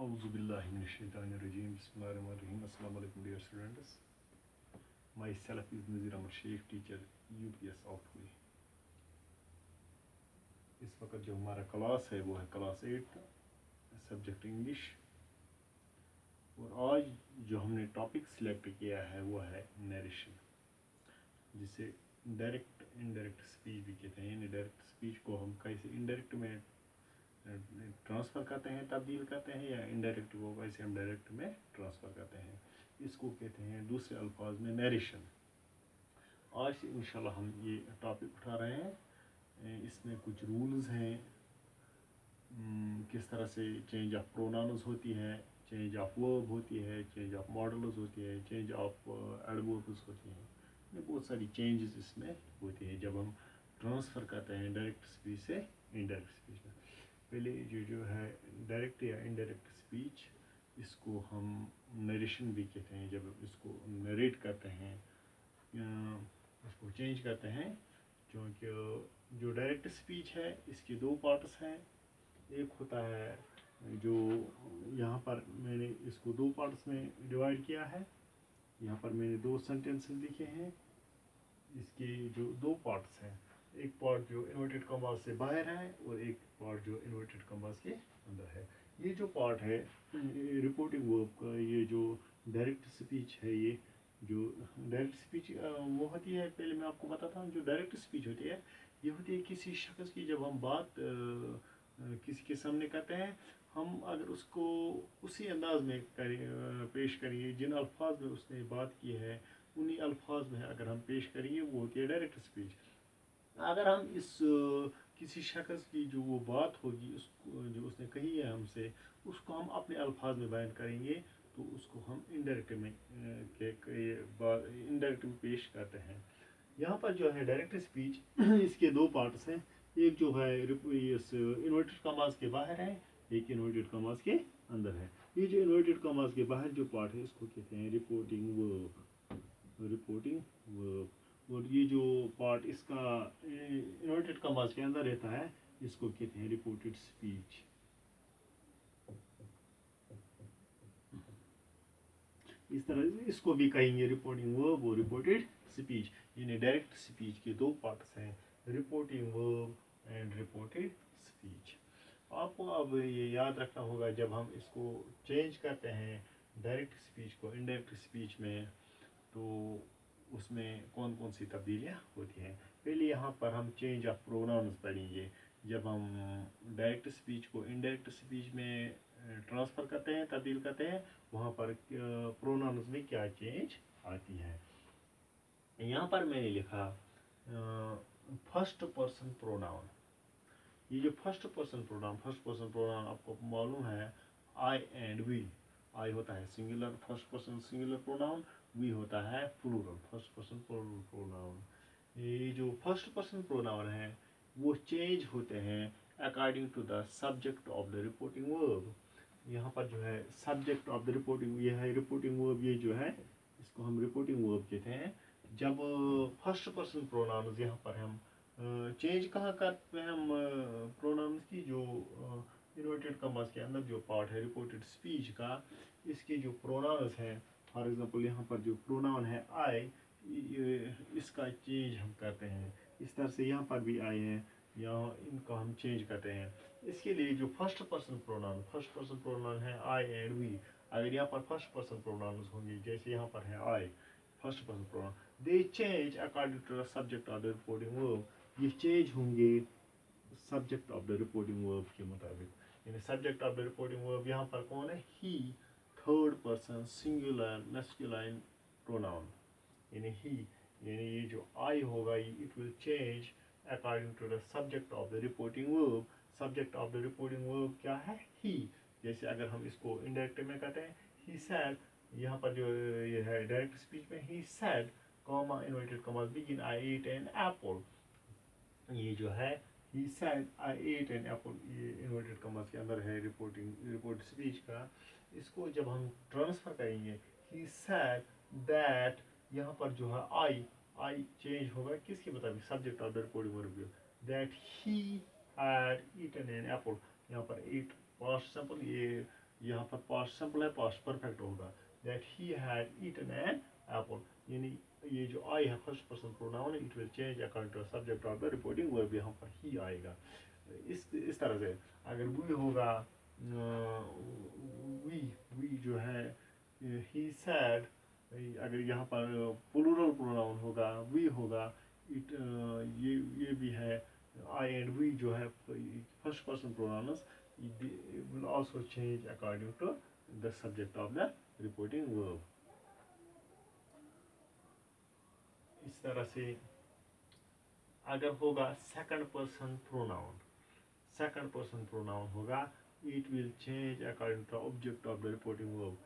Auzubillahiminashaitanirrajim. Bismillahirrahmanirrahim. Assalamu alaikum dear students. Myself is Nazir Ahmad Sheikh, teacher UPS Outway. इस वक्त जो हमारा class है वो है क्लास 8 सब्जेक्ट इंग्लिश, और आज जो हमने टॉपिक सिलेक्ट किया है वो है नरेशन, जिसे डायरेक्ट इनडायरेक्ट स्पीच भी कहते हैं। डायरेक्ट स्पीच को हम कैसे इनडायरेक्ट में ट्रांसफ़र करते हैं, तब्दील करते हैं, या इनडायरेक्ट को कैसे हम डायरेक्ट में ट्रांसफ़र करते हैं, इसको कहते हैं दूसरे अल्फाज में नरेशन। आज से इंशाल्लाह हम ये टॉपिक उठा रहे हैं। इसमें कुछ रूल्स हैं, किस तरह से चेंज ऑफ प्रोनाउंस होती है, चेंज ऑफ वर्ब होती है, चेंज ऑफ मॉडल्स होती है, चेंज ऑफ एडवर्ब्स होती हैं। बहुत सारी चेंजेस इसमें होती है जब हम ट्रांसफ़र करते हैं डायरेक्ट स्पीच से इनडायरेक्ट स्पीच में। पहले जो है डायरेक्ट या इनडायरेक्ट स्पीच, इसको हम नरेशन भी कहते हैं। जब इसको नरेट करते हैं, उसको चेंज करते हैं, क्योंकि जो डायरेक्ट स्पीच है इसके दो पार्ट्स हैं। एक होता है जो यहाँ पर मैंने इसको दो पार्ट्स में डिवाइड किया है। यहाँ पर मैंने दो सेंटेंसेस लिखे हैं। इसके जो दो पार्ट्स हैं, एक पार्ट जो इन्वर्टेड कॉमास से बाहर है और एक पार्ट जो इन्वर्टेड कॉमास के अंदर है। ये जो पार्ट है रिपोर्टिंग वर्ब का, ये जो डायरेक्ट स्पीच है, ये जो डायरेक्ट स्पीच वो होती है, पहले मैं आपको बताता हूँ। जो डायरेक्ट स्पीच होती है, ये होती है किसी शख्स की, जब हम बात किसी के सामने करते हैं, हम अगर उसको उसी अंदाज में पेश करेंगे जिन अल्फाज में उसने बात की है, उन्हीं अल्फाज में अगर हम पेश करेंगे, वो होती है डायरेक्ट स्पीच। अगर हम इस किसी शख्स की जो वो बात होगी, उसको जो उसने कही है हमसे, उसको हम अपने अल्फाज में बयान करेंगे, तो उसको हम इनडायरेक्ट में पेश करते हैं। यहाँ पर जो है डायरेक्ट स्पीच इसके दो पार्ट्स हैं। एक जो है इन्वर्टेड कॉमास के बाहर है, एक इन्वर्टेड कॉमास के अंदर है। ये जो इन्वर्टेड कॉमास के बाहर जो पार्ट है, इसको कहते हैं रिपोर्टिंग वर्ब। और ये जो पार्ट इसका इन्वर्टेड कॉमास के अंदर रहता है, इसको कहते हैं रिपोर्टेड स्पीच। इस तरह इसको भी कहेंगे रिपोर्टिंग वर्ब और रिपोर्टेड स्पीच। यानी डायरेक्ट स्पीच के दो पार्ट्स हैं, reporting verb and reported speech. आपको अब ये याद रखना होगा, जब हम इसको चेंज करते हैं डायरेक्ट स्पीच को इनडायरेक्ट स्पीच में, तो उसमें कौन कौन सी तब्दीलियाँ होती हैं। पहले यहाँ पर हम चेंज ऑफ प्रोनाउंस पढ़ेंगे। जब हम डायरेक्ट स्पीच को इनडायरेक्ट स्पीच में ट्रांसफ़र करते हैं, तब्दील करते हैं, वहाँ पर प्रोनाउंस में क्या चेंज आती है। यहाँ पर मैंने लिखा फर्स्ट पर्सन प्रोनाउन। ये जो फर्स्ट पर्सन प्रोनाउन आपको मालूम है, आई एंड वी। आई होता है singular, first person singular pronoun, we होता है plural, first person plural pronoun. ये जो फर्स्ट पर्सन प्रोनाउन है वो चेंज होते हैं according to the subject of the reporting verb. यहाँ पर जो है सब्जेक्ट ऑफ द रिपोर्टिंग, ये है रिपोर्टिंग वर्ब। ये जो है इसको हम रिपोर्टिंग वर्ब कहते हैं। जब फर्स्ट पर्सन प्रोनाउंस यहाँ पर हम चेंज कहाँ करते हैं, हम प्रोनाउंस की जो इन्वर्टेड कॉमास के अंदर जो पार्ट है रिपोर्टेड स्पीच का, इसके जो प्रोनाउंस हैं, फॉर एग्जांपल यहाँ पर जो प्रोनाउन है आई, इसका चेंज हम करते हैं। इस तरह से यहाँ पर भी आई है, यहाँ इनको हम चेंज करते हैं। इसके लिए जो फर्स्ट पर्सन प्रोनाउन है आई एंड वी, अगर यहाँ पर फर्स्ट पर्सन प्रोनाउंस होंगे, जैसे यहाँ पर है I, first person pronoun, they change according to the subject of the reporting verb. ये चेंज होंगे subject of the reporting verb के मुताबिक। यानी subject of the reporting verb यहाँ पर कौन है, he, third person singular masculine pronoun, यानी ही। यानी ये जो आई होगा, it will change according to the subject of the reporting verb. Subject of the reporting verb क्या है, ही। जैसे अगर हम इसको इनडायरेक्ट में कहते हैं, ही सैड, यहाँ पर जो ये है डायरेक्ट स्पीच में, he said comma inverted commas begin I ate an apple. ये जो है he said I ate an apple, ये इन्वर्टेड कॉमास के अंदर है रिपोर्ट स्पीच का। इसको जब हम ट्रांसफर करेंगे, ही सैड दैट, यहाँ पर जो है आई चेंज होगा किसके मुताबिक, subject of the reporting verb, that he had eaten an apple. यहाँ पर ईट पास्ट सिंपल, ये यहाँ पर पास्ट सिंपल है, पास्ट परफेक्ट होगा। That he had eaten an apple, यानी ये जो आई है first person pronoun, it will change according to subject of the reporting verb, यहाँ पर ही आएगा। इस तरह से अगर वी होगा, वी जो है ही सैड, अगर यहाँ पर प्लूरल प्रोनाउन होगा वी होगा, इट ये भी है, आई एंड वी जो है first person pronouns will also change according to the subject of the reporting verb। इस तरह से अगर होगा सेकंड पर्सन प्रोनाउन होगा, it will change according to object of the reporting verb.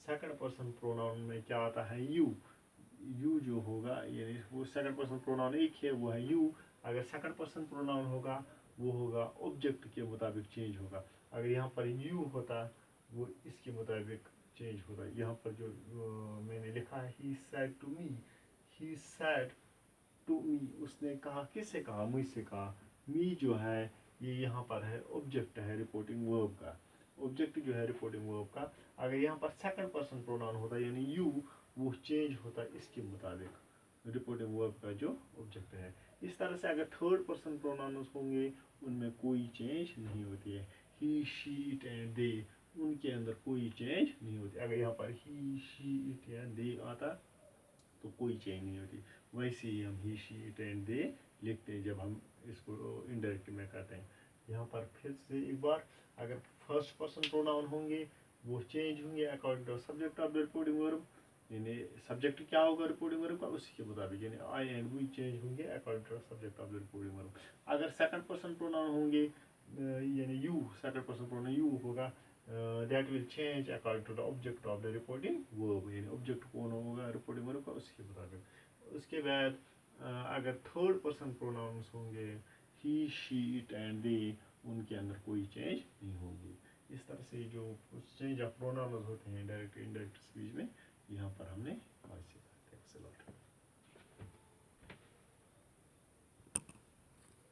Second person pronoun में क्या आता है, यू जो होगा, यानी वो सेकंड पर्सन प्रोनाउन एक है, वो है यू। अगर सेकंड पर्सन प्रोनाउन होगा वो होगा ऑब्जेक्ट के मुताबिक चेंज होगा। अगर यहाँ पर यू होता वो इसके मुताबिक चेंज होता। यहाँ पर जो मैंने लिखा है ही सैड टू मी, उसने कहा, किससे कहा, मुझसे कहा। मी जो है ये यहाँ पर है ऑब्जेक्ट है रिपोर्टिंग वर्ब का, ऑब्जेक्ट जो है रिपोर्टिंग वर्ब का। अगर यहाँ पर सेकंड पर्सन प्रोनाउन होता यानी यू, वो चेंज होता इसके मुताबिक रिपोर्टिंग वर्ब का जो ऑब्जेक्ट है। इस तरह से अगर थर्ड पर्सन प्रोनाउंस होंगे उनमें कोई चेंज नहीं होती है। ही, शी, इट एंड दे, उनके अंदर कोई चेंज नहीं होती। अगर यहाँ पर ही, शी, इट या दे आता तो कोई चेंज नहीं होती। वैसे ही हम ही, शी, इट एंड दे लिखते हैं जब हम इसको इनडायरेक्ट में करते हैं। यहाँ पर फिर से एक बार, अगर फर्स्ट पर्सन प्रोनाउन होंगे वो चेंज होंगे according to subject of the reporting verb, यानी सब्जेक्ट क्या होगा रिपोर्टिंग वर्ब का, उसी के मुताबिक, यानी आई एंड वी चेंज होंगे according to subject of the reporting verb. अगर सेकंड पर्सन प्रोनाउन होंगे यानी you, second person pronoun you होगा, that will change according to the object of the reporting verb, यानी ऑब्जेक्ट कौन होगा reporting verb का, उसके मुताबिक। उसके बाद अगर थर्ड पर्सन प्रोनाउंस होंगे ही, शी, इट एंड दे, उनके अंदर कोई चेंज नहीं होगी। इस तरह से जो चेंज ऑफ प्रोनाउंस होते हैं डायरेक्ट इनडायरेक्ट स्पीच में, यहाँ पर हमने आज सीखा। Thanks a lot.